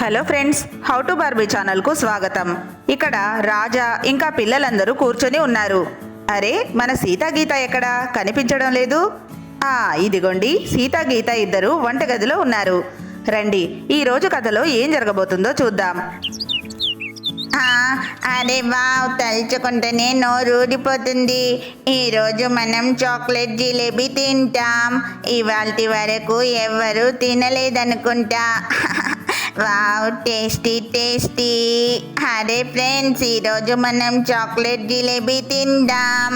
Hello friends, how to Barbie ఛానల్కు స్వాగతం. ఇక్కడ రాజా ఇంకా పిల్లలందరూ కూర్చొని ఉన్నారు. అరే, మన సీతా గీత ఎక్కడా కనిపించడం లేదు. ఇదిగోండి, సీతా గీత ఇద్దరు వంటగదిలో ఉన్నారు. రండి, ఈరోజు కథలో ఏం జరగబోతుందో చూద్దాం. అరే వావ్, తలుచుకుంటేనే నోరూరిపోతుంది. ఈరోజు మనం చాక్లెట్ జిలేబీ తింటాం. ఇవాల్టి వరకు ఎవ్వరూ తినలేదనుకుంటా. Wow, tasty tasty. అరే ఫ్రెండ్స్, ఈరోజు మనం చాక్లెట్ జిలేబీ తిందాం.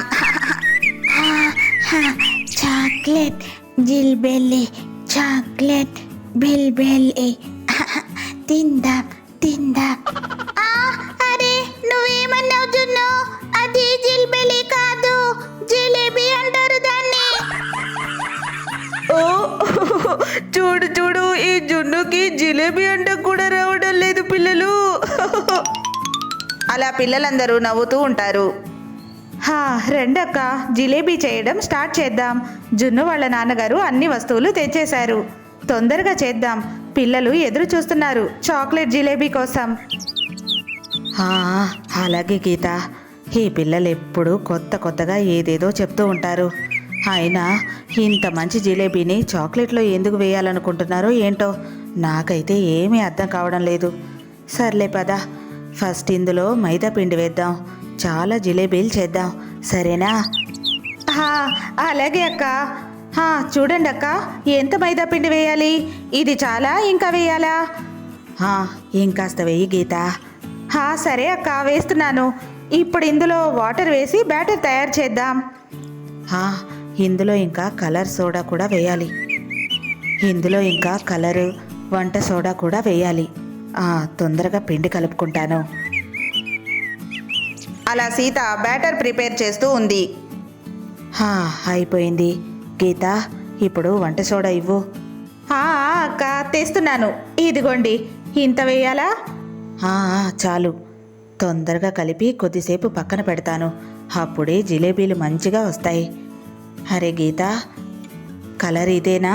చాక్లెట్ జిల్బెల్లి, చాక్లెట్ బిల్బెల్లి. తిందాం తిందాం. అరే, నువ్వేమన్నావు జున్ను? అది జిల్బెల్లి కాదు, జిలేబీ అంటారు దాన్ని. ఓ చూడు చూడు, ఈ జున్నుకి జిలేబీ అంటే కూడా రావడం లేదు పిల్లలు. అలా పిల్లలందరూ నవ్వుతూ ఉంటారు. రెండక్క, జిలేబీ చేయడం స్టార్ట్ చేద్దాం. జున్ను వాళ్ళ నాన్నగారు అన్ని వస్తువులు తెచ్చేశారు. తొందరగా చేద్దాం, పిల్లలు ఎదురు చూస్తున్నారు చాక్లెట్ జిలేబీ కోసం. అలాగే గీత, ఈ పిల్లలు ఎప్పుడు కొత్తగా ఏదేదో చెప్తూ ఉంటారు. అయినా ఇంత మంచి జిలేబీని చాక్లెట్లో ఎందుకు వేయాలనుకుంటున్నారో ఏంటో నాకైతే ఏమీ అర్థం కావడం లేదు. సర్లే పద, ఫస్ట్ ఇందులో మైదా పిండి వేద్దాం. చాలా జిలేబీలు చేద్దాం, సరేనా? అలాగే అక్క. చూడండి అక్క, ఎంత మైదా పిండి వేయాలి? ఇది చాలా, ఇంకా వేయాలా? ఇంకాస్త వేయి గీత. సరే అక్క, వేస్తున్నాను. ఇప్పుడు ఇందులో వాటర్ వేసి బ్యాటర్ తయారు చేద్దాం. ఇందులో ఇంకా కలర్ సోడా కూడా వేయాలి. ఇందులో ఇంకా కలరు, వంట సోడా కూడా వేయాలి. తొందరగా పిండి కలుపుకుంటాను. అలా సీత బ్యాటర్ ప్రిపేర్ చేస్తూ ఉంది. అయిపోయింది. గీత, ఇప్పుడు వంట సోడా ఇవ్వు. అక్క, తెస్తున్నాను. ఇదిగోండి, ఇంత వేయాలా? చాలు. తొందరగా కలిపి కొద్దిసేపు పక్కన పెడతాను. అప్పుడే జిలేబీలు మంచిగా వస్తాయి. అరే గీత, కలర్ ఇదేనా?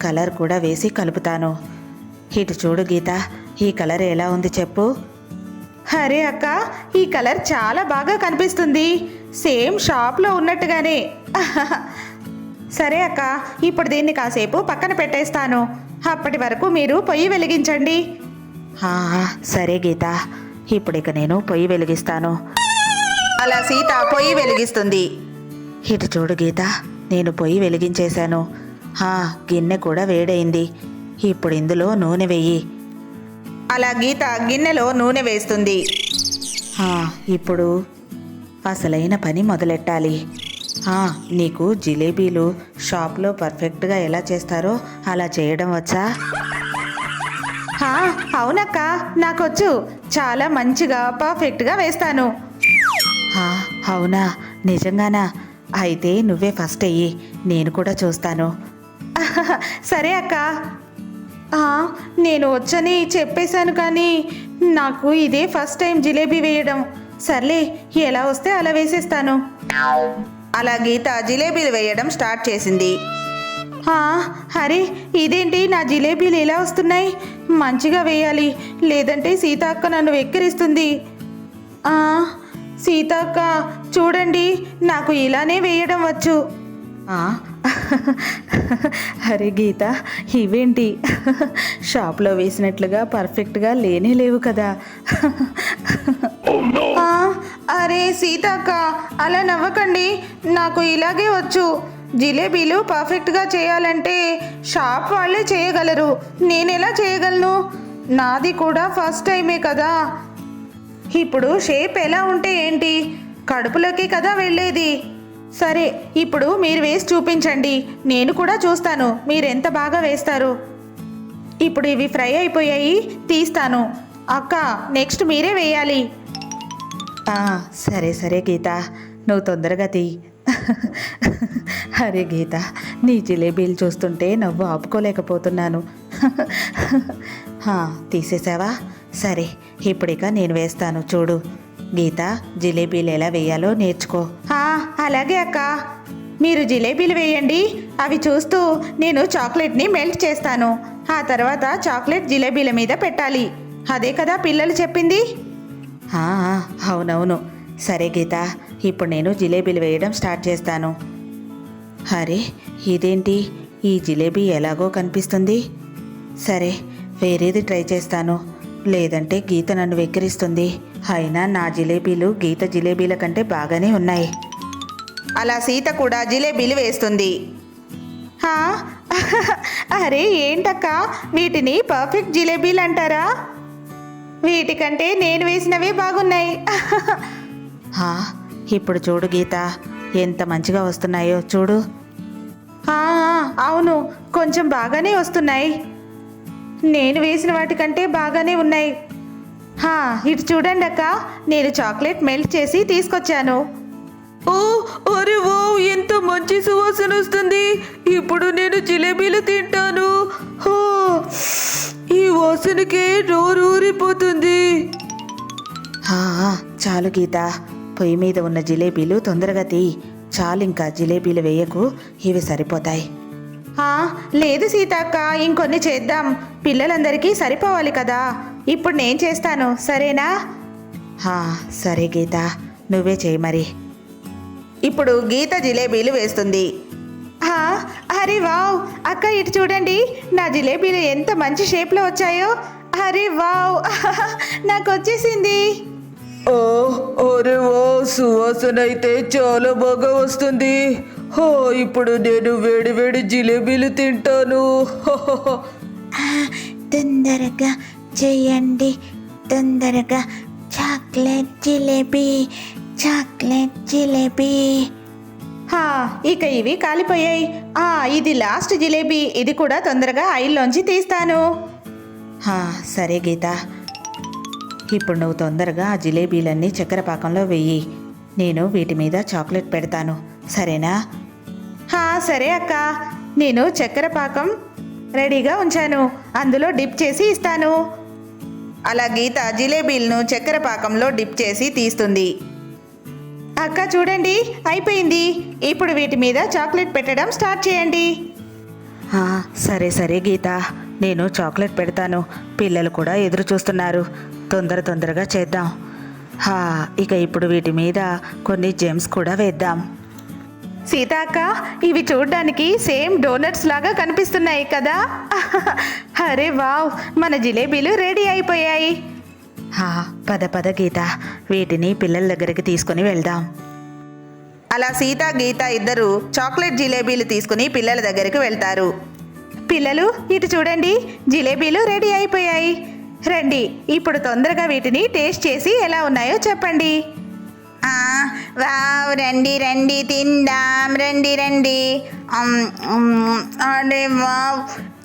కలర్ కూడా వేసి కలుపుతాను. ఇటు చూడు గీత, ఈ కలర్ ఎలా ఉంది చెప్పు. అరే అక్క, ఈ కలర్ చాలా బాగా కనిపిస్తుంది. సేమ్ షాప్లో ఉన్నట్టుగానే. సరే అక్క, ఇప్పుడు దీన్ని కాసేపు పక్కన పెట్టేస్తాను. అప్పటి వరకు మీరు పొయ్యి వెలిగించండి. సరే గీత, ఇప్పుడు ఇక నేను పొయ్యి వెలిగిస్తాను. అలా సీత పొయ్యి వెలిగిస్తుంది. ఇటు చూడు గీత, నేను పొయ్యి వెలిగించేశాను. గిన్నె కూడా వేడైంది. ఇప్పుడు ఇందులో నూనె వెయ్యి. అలా గీత గిన్నెలో నూనె వేస్తుంది. ఇప్పుడు అసలైన పని మొదలెట్టాలి. నీకు జిలేబీలు షాప్లో పర్ఫెక్ట్గా ఎలా చేస్తారో అలా చేయడం వచ్చా? అవునక్క, నాకొచ్చు. చాలా మంచిగా పర్ఫెక్ట్గా వేస్తాను. అవునా? నిజంగానా? అయితే నువ్వే ఫస్ట్ అయ్యి, నేను కూడా చూస్తాను. సరే అక్క. నేను వచ్చని చెప్పేశాను, కానీ నాకు ఇదే ఫస్ట్ టైం జిలేబీ వేయడం. సర్లే, ఎలా వస్తే అలా వేసేస్తాను. అలా గీత జిలేబీలు వేయడం స్టార్ట్ చేసింది. అరే, ఇదేంటి, నా జిలేబీలు ఎలా వస్తున్నాయి? మంచిగా వేయాలి, లేదంటే సీతక్క నన్ను వెక్కిరిస్తుంది. సీతక్క చూడండి, నాకు ఇలానే వేయడం వచ్చు. అరే గీత, ఇవేంటి షాప్లో వేసినట్లుగా పర్ఫెక్ట్గా లేనే లేవు కదా. అరే సీతక్క, అలా నవ్వకండి, నాకు ఇలాగే వచ్చు. జిలేబీలు పర్ఫెక్ట్గా చేయాలంటే షాప్ వాళ్ళే చేయగలరు, నేను ఎలా చేయగలను? నాది కూడా ఫస్ట్ టైమే కదా. ఇప్పుడు షేప్ ఎలా ఉంటే ఏంటి, కడుపులోకి కదా వెళ్ళేది. సరే, ఇప్పుడు మీరు వేసి చూపించండి, నేను కూడా చూస్తాను మీరెంత బాగా వేస్తారు. ఇప్పుడు ఇవి ఫ్రై అయిపోయాయి, తీస్తాను. అక్క, నెక్స్ట్ మీరే వేయాలి. సరే సరే గీత, నువ్వు తొందరగా తీ. అరే గీత, నీ జిలేబీలు చూస్తుంటే నవ్వు ఆపుకోలేకపోతున్నాను. తీసేసావా? సరే, ఇప్పుడిక నేను వేస్తాను చూడు. గీత, జిలేబీలు ఎలా వేయాలో నేర్చుకో. అలాగే అక్క. మీరు జిలేబీలు వేయండి, అవి చూస్తూ నేను చాక్లెట్ని మెల్ట్ చేస్తాను. ఆ తర్వాత చాక్లెట్ జిలేబీల మీద పెట్టాలి. అదే కదా పిల్లలు చెప్పింది. అవునవును. సరే గీత, ఇప్పుడు నేను జిలేబీలు వేయడం స్టార్ట్ చేస్తాను. అరే, ఇదేంటి ఈ జిలేబీ ఎలాగో కనిపిస్తుంది. సరే, వేరేది ట్రై చేస్తాను, లేదంటే గీత నన్ను వెక్కిరిస్తుంది. అయినా నా జిలేబీలు గీత జిలేబీల కంటే బాగానే ఉన్నాయి. అలా సీత కూడా జిలేబీలు వేస్తుంది. అరే ఏంటక్క, వీటిని పర్ఫెక్ట్ జిలేబీలు అంటారా? వీటికంటే నేను వేసినవే బాగున్నాయి. ఇప్పుడు చూడు గీత, ఎంత మంచిగా వస్తున్నాయో చూడు. అవును, కొంచెం బాగానే వస్తున్నాయి. నేను వేసిన వాటికంటే బాగానే ఉన్నాయి. ఇటు చూడండి అక్క, నేను చాక్లెట్ మెల్ట్ చేసి తీసుకొచ్చాను. ఓ అరే ఓ, ఎంత మంచి సువాసన వస్తుంది. ఇప్పుడు నేను జిలేబీలు తింటాను. ఈ వాసనకే నోరూరిపోతుంది. చాలు గీత, పొయ్యి మీద ఉన్న జిలేబీలు తొందరగా తీ. చాలు, ఇంకా జిలేబీలు వేయకు, ఇవి సరిపోతాయి. లేదు సీతక్క, ఇంకొన్ని చేద్దాం, పిల్లలందరికీ సరిపోవాలి కదా. ఇప్పుడు నేను చేస్తాను, సరేనా? సరే గీత, నువ్వే చేయి మరి. ఇప్పుడు గీత జిలేబీలు వేస్తుంది. అరే వావ్ అక్క, ఇటు చూడండి, నా జిలేబీలు ఎంత మంచి షేప్లో వచ్చాయో. అరే వావ్, నాకు వచ్చేసింది. అరే వా, సువాసన అయితే చాలా బాగా వస్తుంది. ఇప్పుడు నేను వేడి వేడి జిలేబీలు తింటాను. తొందరగా చేయండి, తొందరగా. Chocolate jalebi, chocolate jalebi. ఇక ఇవి కాలిపోయాయి. ఇది లాస్ట్ జిలేబీ, ఇది కూడా తొందరగా ఆయిల్లోంచి తీస్తాను. సరే గీత, ఇప్పుడు నువ్వు తొందరగా ఆ జిలేబీలన్నీ చక్కెర పాకంలో వెయ్యి. నేను వీటి మీద చాక్లెట్ పెడతాను, సరేనా? సరే అక్క, నేను చక్కెర పాకం రెడీగా ఉంచాను, అందులో డిప్ చేసి ఇస్తాను. అలా గీత జిలేబీలను చక్కెర పాకంలో డిప్ చేసి తీస్తుంది. అక్క చూడండి, అయిపోయింది. ఇప్పుడు వీటి మీద చాక్లెట్ పెట్టడం స్టార్ట్ చేయండి. సరే సరే గీత, నేను చాక్లెట్ పెడతాను, పిల్లలు కూడా ఎదురు చూస్తున్నారు. తొందరగా చేద్దాం. ఇక ఇప్పుడు వీటి మీద కొన్ని జెమ్స్ కూడా వేద్దాం. సీతాక్క, ఇవి చూడ్డానికి సేమ్ డోనట్స్ లాగా కనిపిస్తున్నాయి కదా. అరే వావ్, మన జిలేబీలు రెడీ అయిపోయాయి. పద గీత, వీటిని పిల్లల దగ్గరికి తీసుకుని వెళ్దాం. అలా సీత గీత ఇద్దరు చాక్లెట్ జిలేబీలు తీసుకుని పిల్లల దగ్గరికి వెళ్తారు. పిల్లలు ఇటు చూడండి, జిలేబీలు రెడీ అయిపోయాయి. రండి, ఇప్పుడు తొందరగా వీటిని టేస్ట్ చేసి ఎలా ఉన్నాయో చెప్పండి. వావ్, రండి రండి తిందాం, రండి రండి. అరే వావ్,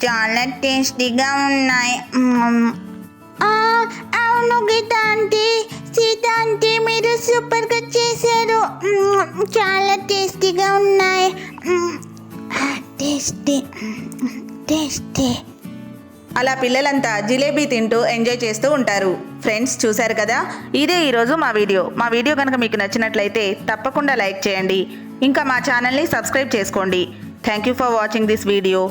చాలా టేస్టీగా ఉన్నాయి. అవును గీత ఆంటీ, సీత ఆంటీ, మీరు సూపర్గా చేశారు. చాలా టేస్టీగా ఉన్నాయి. Tasty tasty. అలా పిల్లలంతా జిలేబీ తింటూ ఎంజాయ్ చేస్తూ ఉంటారు. ఫ్రెండ్స్, చూశారు కదా, ఇదే ఈరోజు మా వీడియో కనుక మీకు నచ్చినట్లయితే తప్పకుండా లైక్ చేయండి. ఇంకా మా ఛానల్ని సబ్స్క్రైబ్ చేసుకోండి. Thank you for watching this video.